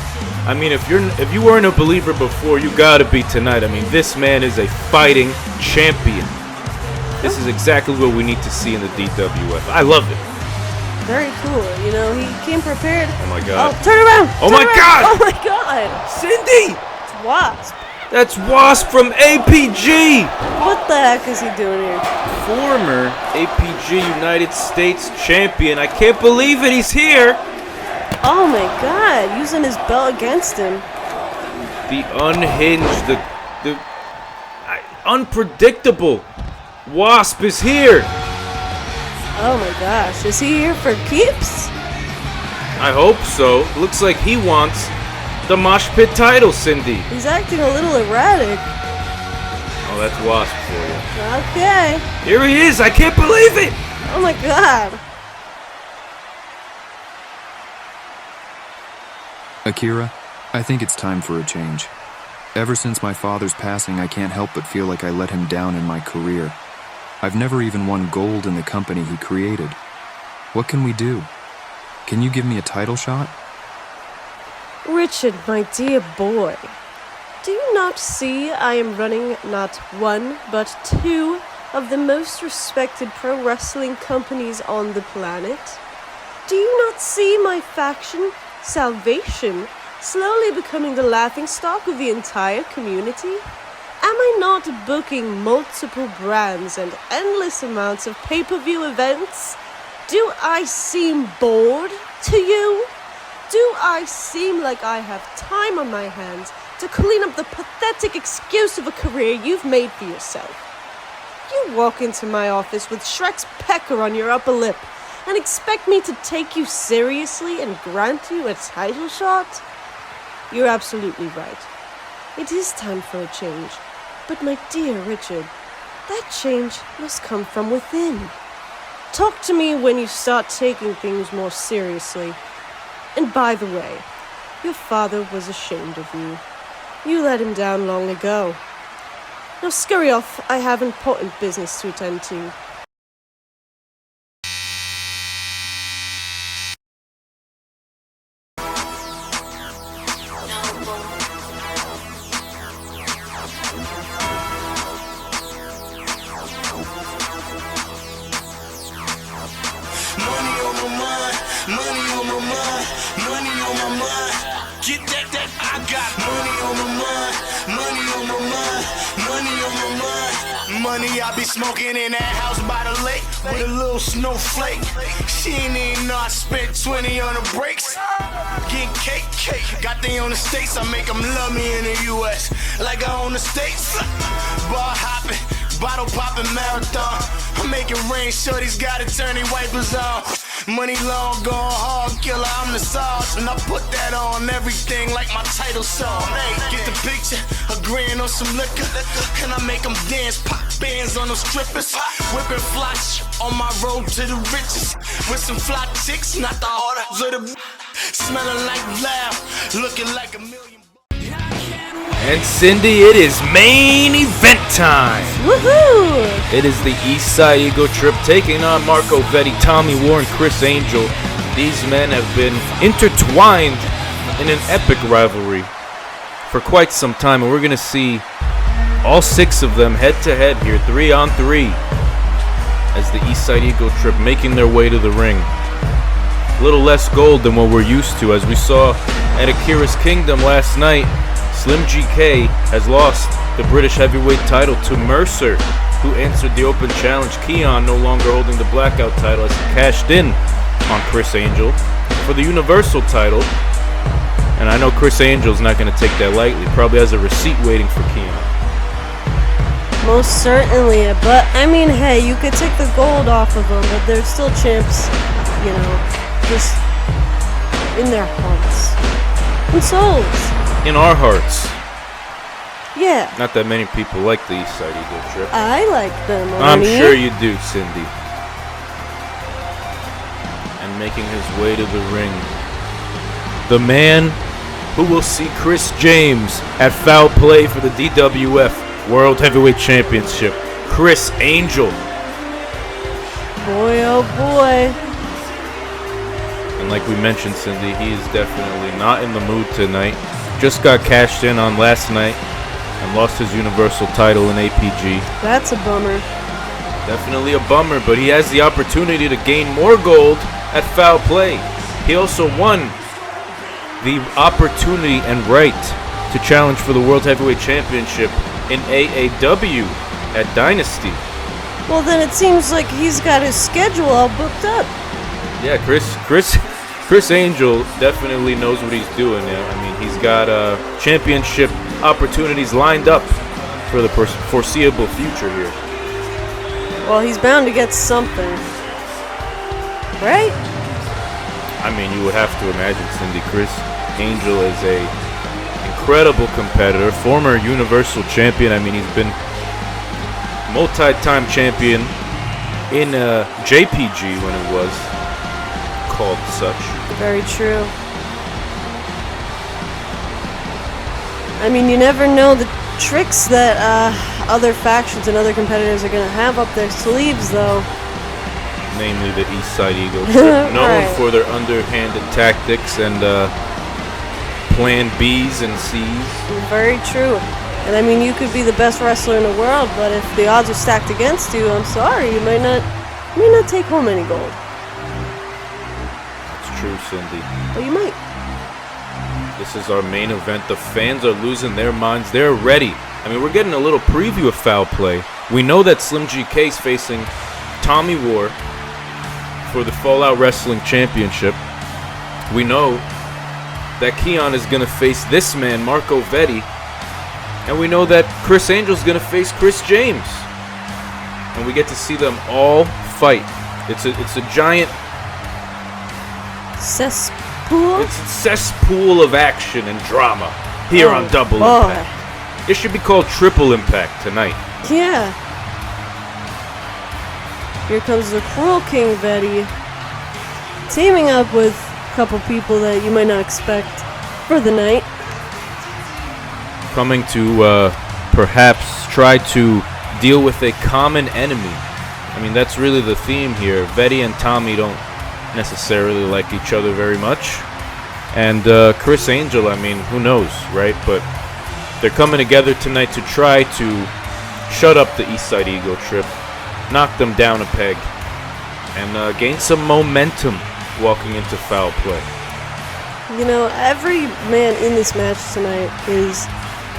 I mean, if you weren't a believer before, you gotta be tonight. I mean, this man is a fighting champion. This is exactly what we need to see in the DWF. I love it. Very cool. You know, he came prepared. Oh my god. Oh, turn around! Oh my god! Oh my god! Cindy! It's Wasp. That's Wasp from APG! What the heck is he doing here? Former APG United States champion. I can't believe it. He's here. Oh my god, using his belt against him. The unhinged, the unpredictable Wasp is here. Oh my gosh, is he here for keeps? I hope so. Looks like he wants the Mosh Pit title, Cindy. He's acting a little erratic. Oh, that's Wasp for you. Okay. Here he is. I can't believe it. Oh my god. Akira, I think it's time for a change. Ever since my father's passing, I can't help but feel like I let him down in my career. I've never even won gold in the company he created. What can we do? Can you give me a title shot? Richard, my dear boy, do you not see I am running not 1, but 2 of the most respected pro wrestling companies on the planet? Do you not see my faction, Salvation, slowly becoming the laughingstock of the entire community? Am I not booking multiple brands and endless amounts of pay-per-view events? Do I seem bored to you? Do I seem like I have time on my hands to clean up the pathetic excuse of a career you've made for yourself? You walk into my office with Shrek's pecker on your upper lip and expect me to take you seriously and grant you a title shot? You're absolutely right. It is time for a change. But my dear Richard, that change must come from within. Talk to me when you start taking things more seriously. And by the way, your father was ashamed of you. You let him down long ago. Now scurry off, I have important business to attend to. Money, I be smoking in that house by the lake with a little snowflake. She ain't even know I spent 20 on the brakes. Getting cake. Got they on the States, I make them love me in the US like I own the States. Bar hopping, bottle popping marathon. I'm making rain, shorty's gotta turn their wipers on. Money long gone hard, killer, I'm the sauce. And I put that on everything like my title song. Hey, get the picture, agreeing on some liquor. And I make them dance, pop bands on those strippers. Whipping fly on my road to the riches. With some fly chicks, not the orders of the smelling like loud, looking like a million. And Cindy, it is main event time. Woohoo! It is the Eastside Ego Trip taking on Marco Veddi, Tommy Warren, Chris Angel. These men have been intertwined in an epic rivalry for quite some time, and we're going to see all 6 of them head-to-head here, 3-on-3, as the Eastside Ego Trip making their way to the ring. A little less gold than what we're used to, as we saw at Akira's Kingdom last night. Slim GK has lost the British heavyweight title to Mercer, who answered the open challenge. Keon no longer holding the blackout title as he cashed in on Chris Angel for the Universal title. And I know Chris Angel's not going to take that lightly. Probably has a receipt waiting for Keon. Most certainly, but I mean, hey, you could take the gold off of them, but they're still champs, you know, just in their hearts and souls. In our hearts. Yeah. Not that many people like the East Side Ego Trip. I like them. I'm sure you do, Cindy. And making his way to the ring, the man who will see Chris James at Foul Play for the DWF World Heavyweight Championship, Chris Angel. Boy, oh boy. And like we mentioned, Cindy, he is definitely not in the mood tonight. Just got cashed in on last night and lost his Universal title in APG. That's a bummer. Definitely a bummer, but he has the opportunity to gain more gold at Foul Play. He also won the opportunity and right to challenge for the World Heavyweight Championship in AAW at Dynasty. Well, then it seems like he's got his schedule all booked up. Yeah, Chris Angel definitely knows what he's doing now. I mean, he's got championship opportunities lined up for the foreseeable future here. Well, he's bound to get something, right? I mean, you would have to imagine, Cindy, Chris Angel is a incredible competitor, former Universal Champion. I mean, he's been multi-time champion in JPG when it was called such. Very true. I mean, you never know the tricks that other factions and other competitors are going to have up their sleeves, though. Namely the East Side Ego Trip, known Right. for their underhanded tactics and plan Bs and Cs. Very true. And I mean, you could be the best wrestler in the world, but if the odds are stacked against you, I'm sorry, you may not take home any gold. It's true, Cindy. But you might. This is our main event. The fans are losing their minds. They're ready. I mean, we're getting a little preview of Foul Play. We know that Slim GK is facing Tommy War for the Fallout Wrestling Championship. We know that Keon is going to face this man, Marco Veddi. And we know that Chris Angel is going to face Chris James. And we get to see them all fight. It's a giant cesspool? It's a cesspool of action and drama here on Double Impact. It should be called Triple Impact tonight. Yeah. Here comes the Cruel King Veddi, teaming up with a couple people that you might not expect for the night. Coming to perhaps try to deal with a common enemy. I mean, that's really the theme here. Veddi and Tommy don't necessarily like each other very much. And Chris Angel, I mean, who knows, right? But they're coming together tonight to try to shut up the East Side Ego Trip, knock them down a peg, and gain some momentum walking into Foul Play. You know, every man in this match tonight is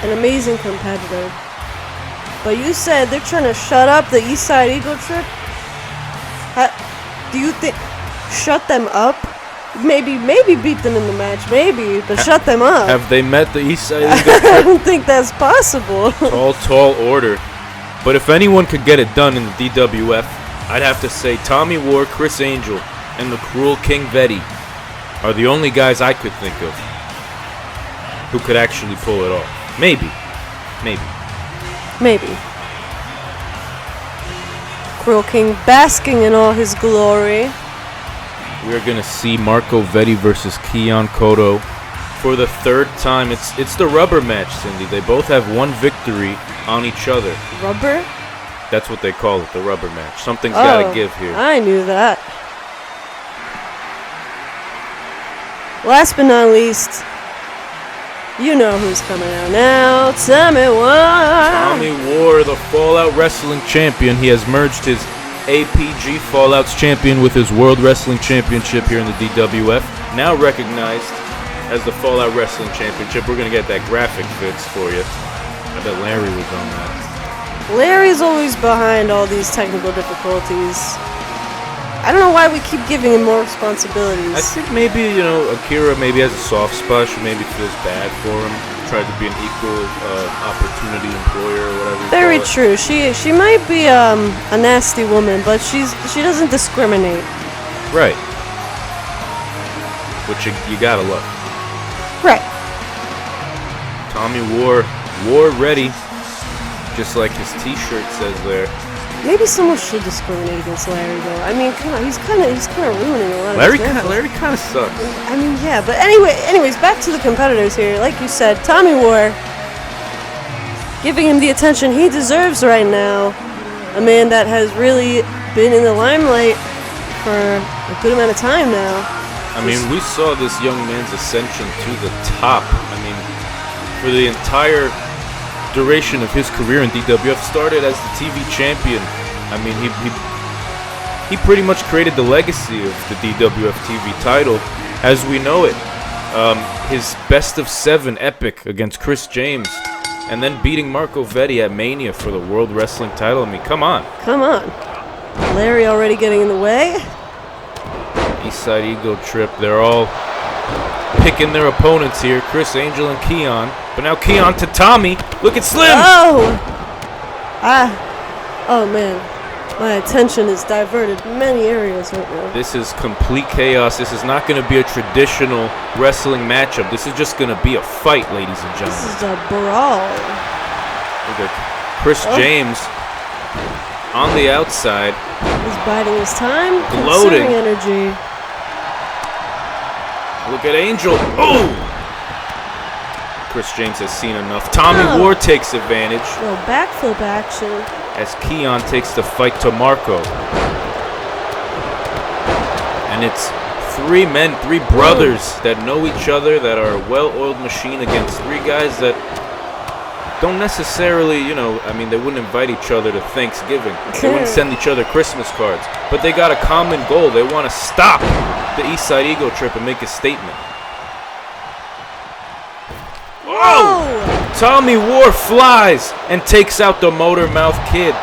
an amazing competitor. But you said they're trying to shut up the East Side Ego Trip? Do you think shut them up? Maybe beat them in the match, maybe, but shut them up. Have they met the East Side Ego Trip? I don't think that's possible. Tall order. But if anyone could get it done in the DWF, I'd have to say Tommy War, Chris Angel, and the Cruel King Veddi are the only guys I could think of who could actually pull it off. Maybe. Cruel King basking in all his glory. We're going to see Marco Veddi versus Keon Koto for the third time. It's the rubber match, Cindy. They both have one victory on each other. Rubber? That's what they call it, the rubber match. Something's got to give here. I knew that. Last but not least, you know who's coming out now. Tommy War. Tommy War, the Fallout Wrestling Champion. He has merged his APG Fallouts Champion with his World Wrestling Championship here in the DWF. Now recognized as the Fallout Wrestling Championship. We're going to get that graphic fix for you. I bet Larry was on that. Larry's always behind all these technical difficulties. I don't know why we keep giving him more responsibilities. I think maybe, Akira maybe has a soft spot. She maybe feels bad for him. Tried to be an equal opportunity employer or whatever. Very true. She might be a nasty woman, but she doesn't discriminate. Right. Which you gotta love. Right. Tommy war ready, just like his T-shirt says there. Maybe someone should discriminate against Larry, though. I mean, come on, he's kind of ruining a lot of his matches. Larry kind of sucks. I mean, yeah, but anyways, back to the competitors here. Like you said, Tommy War, giving him the attention he deserves right now. A man that has really been in the limelight for a good amount of time now. I mean, we saw this young man's ascension to the top. I mean, for the entire duration of his career in DWF, started as the TV champion. I mean, he pretty much created the legacy of the DWF TV title as we know it. His best of 7 epic against Chris James, and then beating Marco Veddi at Mania for the World Wrestling title. I mean, come on. Come on. Larry already getting in the way. Eastside Ego Trip. They're all picking their opponents here. Chris Angel and Keon. But now Keon to Tommy. Look at Slim. Oh man. My attention is diverted in many areas right now. This is complete chaos. This is not going to be a traditional wrestling matchup. This is just going to be a fight, ladies and gentlemen. This is a brawl. Look at Chris James on the outside. He's biding his time. Gloating. Conserving energy. Look at Angel. Oh! Chris James has seen enough. Tommy War takes advantage. No backflip action. As Keon takes the fight to Marco. And it's 3 men, 3 brothers that know each other, that are a well-oiled machine against 3 guys that don't necessarily, I mean, they wouldn't invite each other to Thanksgiving. They wouldn't send each other Christmas cards. But they got a common goal. They want to stop the Eastside Ego Trip and make a statement. Whoa! Tommy War flies and takes out the Motor Mouth Kid.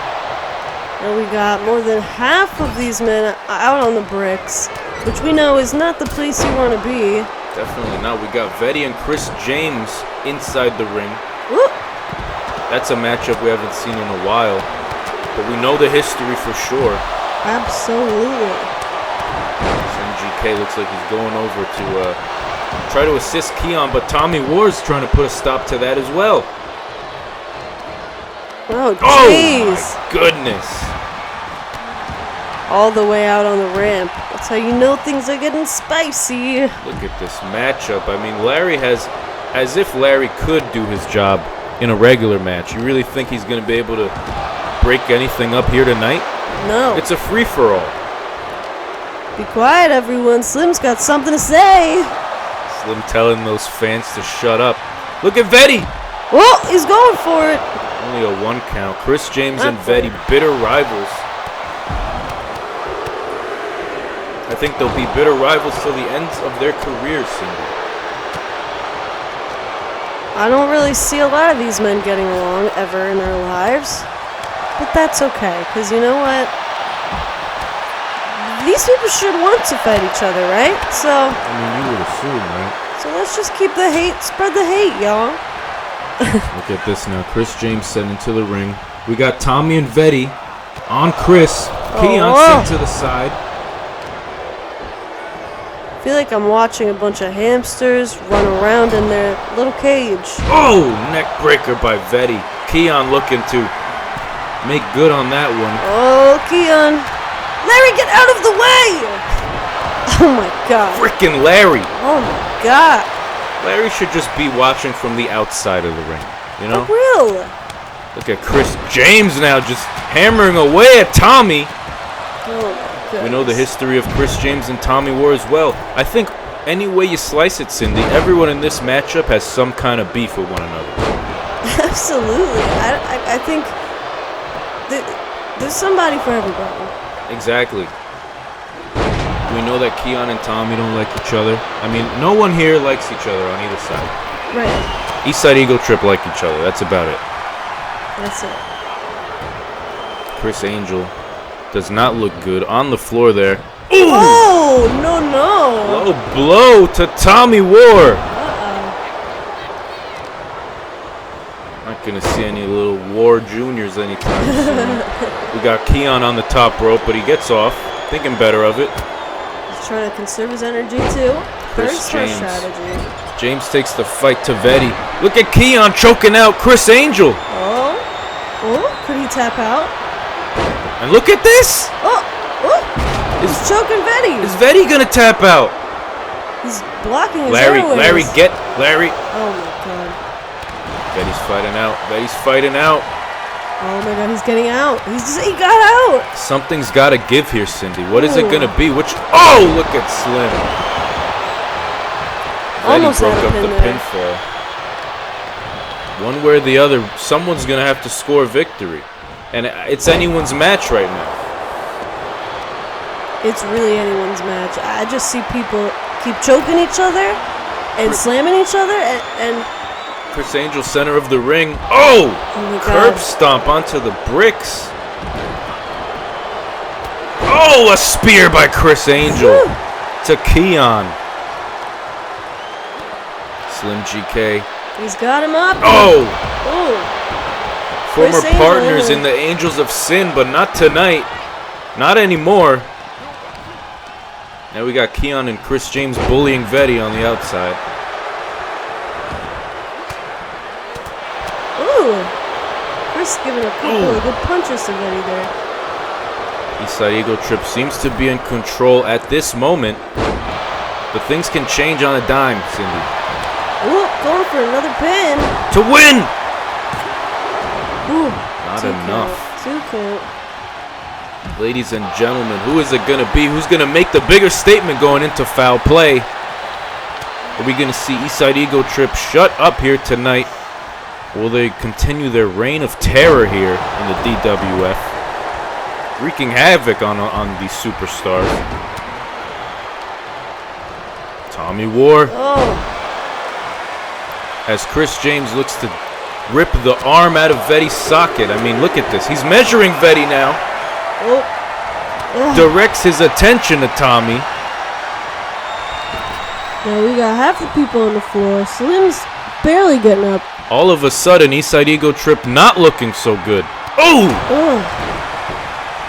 And we got more than half of these men out on the bricks, which we know is not the place you want to be. Definitely not. We got Veddi and Chris James inside the ring. Whoop. That's a matchup we haven't seen in a while, but we know the history for sure. Absolutely. MGK looks like he's going over to try to assist Keon, but Tommy War's trying to put a stop to that as well. Oh, jeez. Oh, my goodness. All the way out on the ramp. That's how you know things are getting spicy. Look at this matchup. I mean, Larry has, as if Larry could do his job in a regular match. You really think he's going to be able to break anything up here tonight? No. It's a free-for-all. Be quiet, everyone. Slim's got something to say. Slim telling those fans to shut up. Look at Veddi. Well, he's going for it. Only a 1 count. Chris James and Veddi, bitter rivals. I think they'll be bitter rivals till the ends of their careers, Cindy. I don't really see a lot of these men getting along ever in their lives. But that's okay, because you know what? These people should want to fight each other, right? So, I mean, you would assume, right? So let's just keep the hate, spread the hate, y'all. Look at this now. Chris James sent into the ring. We got Tommy and Veddi on Chris. Keon sent to the side. I feel like I'm watching a bunch of hamsters run around in their little cage. Oh, neck breaker by Veddi. Keon looking to make good on that one. Oh, Keon. Larry, get out of the way! Oh my god. Frickin' Larry. Oh my god. Larry should just be watching from the outside of the ring, you know? For real. Look at Chris James now just hammering away at Tommy. Oh my goodness. We know the history of Chris James and Tommy War as well. I think any way you slice it, Cindy, everyone in this matchup has some kind of beef with one another. Absolutely. I think there's somebody for everybody. Exactly. We we know that Keon and Tommy don't like each other. I mean, no one here likes each other on either side. Right. Eastside Ego Trip like each other. That's about it. That's it. Chris Angel does not look good on the floor there. Ooh! Oh, no. Low blow to Tommy War. Not going to see any little War Juniors anytime soon. We got Keon on the top rope, but he gets off. Thinking better of it. He's trying to conserve his energy, too. Very smart strategy. James takes the fight to Veddi. Look at Keon choking out Chris Angel. Oh, could he tap out? And look at this. He's choking Veddi. Is Veddi going to tap out? He's blocking his Larry. Oh, my God. Veddi's fighting out. Oh, my God, he's getting out. He got out. Something's got to give here, Cindy. What is it going to be? Oh, look at Slim. Almost broke up had a the pin pinfall. One way or the other, someone's going to have to score victory. And it's anyone's match right now. It's really anyone's match. I just see people keep choking each other and slamming each other and Chris Angel, center of the ring. Oh my curb God. stomp onto the bricks. Oh, a spear by Chris Angel to Keon. Slim GK. He's got him up. Former Chris partners Angel. in the Angels of Sin, but not tonight. Not anymore. Now we got Keon and Chris James bullying Veddi on the outside. Chris giving a couple of good punches to Veddi there. Eastside Ego Trip seems to be in control at this moment, but things can change on a dime, Cindy. Going for another pin. To win! Not Two enough. Count. 2 count. Ladies and gentlemen, who is it going to be? Who's going to make the bigger statement going into foul play? Are we going to see Eastside Ego Trip shut up here tonight? Will they continue their reign of terror here in the DWF? Wreaking havoc on these superstars. Tommy War. As Chris James looks to rip the arm out of Veddi's socket. I mean, look at this. He's measuring Veddi now. Directs his attention to Tommy. Now we got half the people on the floor. Slim's barely getting up. All of a sudden, Eastside Ego Trip not looking so good. And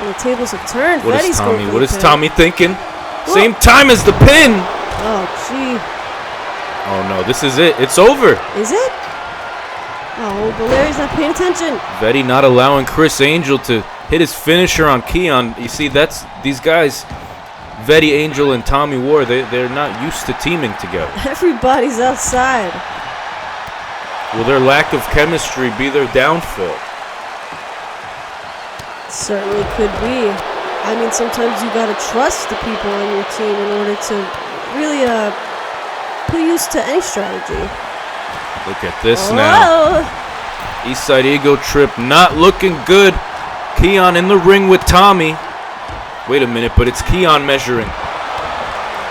the tables have turned. What is Tommy? What is pin. Tommy thinking? Same time as the pin. Oh, gee. Oh no, this is it. It's over. Is it? Oh, but Larry's not paying attention. Veddi not allowing Chris Angel to hit his finisher on Keon. You see, that's these guys, Veddi, Angel, and Tommy War. They're not used to teaming together. Everybody's outside. Will their lack of chemistry be their downfall? Certainly could be. I mean, sometimes you gotta trust the people on your team in order to really put use to any strategy. Look at this now. Eastside Ego Trip not looking good. Keon in the ring with Tommy. Wait a minute, but it's Keon measuring.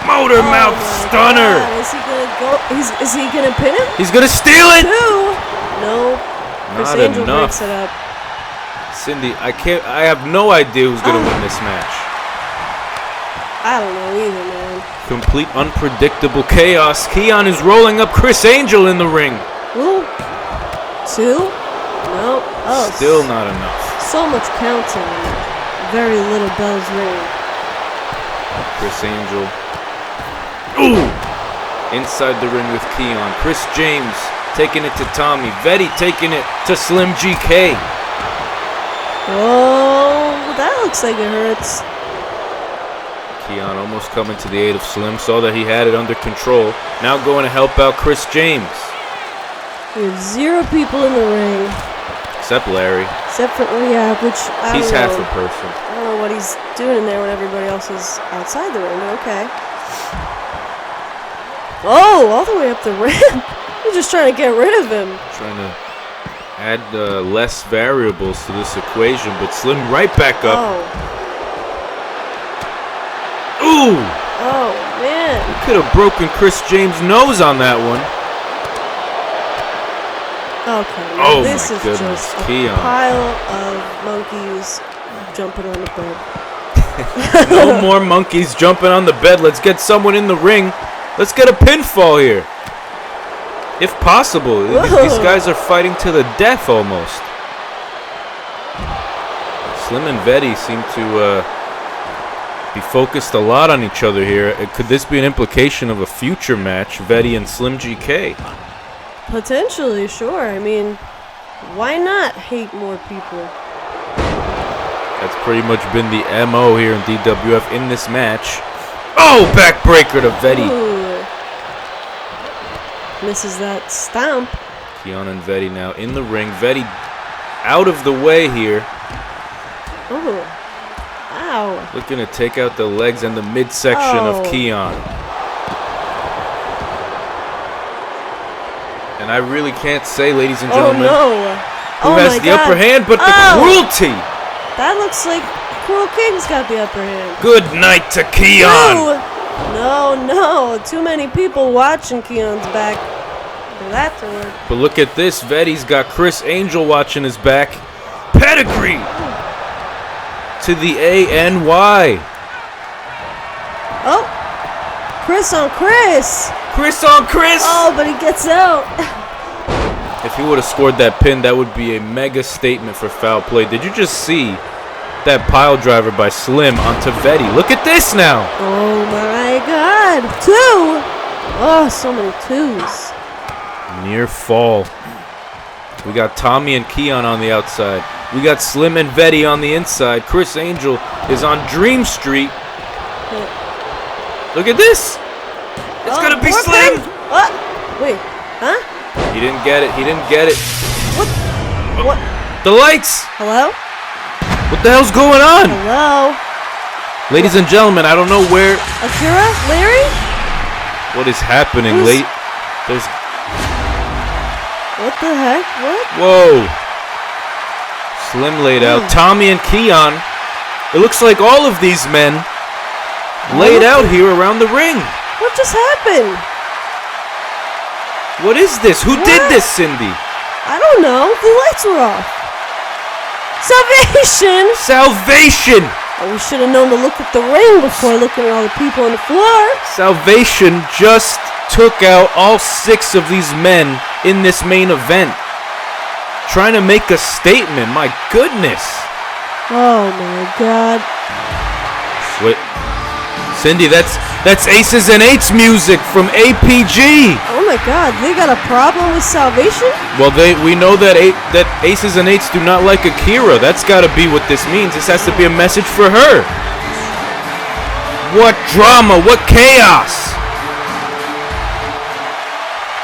Motor mouth stunner. God. Is he gonna go? Is he gonna pin him? He's gonna steal it. No. Chris Not Angel enough. breaks it up. Cindy, I have no idea who's gonna win this match. I don't know either, man. Complete unpredictable chaos. Keon is rolling up Chris Angel in the ring. Ooh. 2? No. Oh. Still not enough. So much counting. Very little bells ring. Chris Angel. Ooh! Inside the ring with Keon. Chris James taking it to Tommy. Veddi taking it to Slim GK. Oh, that looks like it hurts. Keon almost coming to the aid of Slim. Saw that he had it under control. Now going to help out Chris James. We have 0 people in the ring. Except Larry. Except for, which I He's don't half know. a person. I don't know what he's doing in there when everybody else is outside the ring, but okay. Oh, all the way up the ramp. You're just trying to get rid of him. Trying to add less variables to this equation, but Slim right back up. Oh. Ooh! Could have broken Chris James' nose on that one. Okay, Oh this my is goodness, just a Keon. pile of monkeys jumping on the bed. No more monkeys jumping on the bed. Let's get someone in the ring. Let's get a pinfall here. If possible. These guys are fighting to the death almost. Slim and Veddi seem to be focused a lot on each other here. Could this be an implication of a future match, Veddi and Slim GK? Potentially, sure. I mean, why not hate more people? That's pretty much been the MO here in DWF in this match. Oh, backbreaker to Veddi. Ooh. Misses that stomp. Keon and Veddi now in the ring. Veddi out of the way here. Oh, ow. Looking to take out the legs and the midsection of Keon. And I really can't say, ladies and gentlemen, who has the upper hand, but the cruelty. That looks like Cruel King's got the upper hand. Good night to Keon. No. Too many people watching Keon's back for that to work. But look at this. Veddi's got Chris Angel watching his back. Pedigree to the A-N-Y. Oh, Chris on Chris. Chris on Chris. Oh, but he gets out. If he would have scored that pin, that would be a mega statement for foul play. Did you just see that pile driver by Slim onto Veddi? Look at this now. Oh my God. 2. Oh, so many 2s. Near fall. We got Tommy and Keon on the outside. We got Slim and Veddi on the inside. Chris Angel is on Dream Street. Look at this. It's gonna be Slim. What? Wait, huh? He didn't get it. He didn't get it. What? The lights. Hello? What the hell's going on? Hello? Ladies and gentlemen, I don't know where. Akira? Larry? What is happening? There's. What the heck? What? Whoa. Slim laid out. Tommy and Keon. It looks like all of these men laid out here around the ring. What just happened? What is this? Who did this, Cindy? I don't know. The lights were off. Salvation! Salvation! Oh, we should have known to look at the ring before looking at all the people on the floor. Salvation just took out all 6 of these men in this main event. Trying to make a statement. My goodness. Oh my God. Wait. Cindy, that's Aces and Eights music from APG. Oh my God, they got a problem with Salvation? Well, we know that Aces and Eights do not like Akira. That's got to be what this means. This has to be a message for her. What drama, what chaos.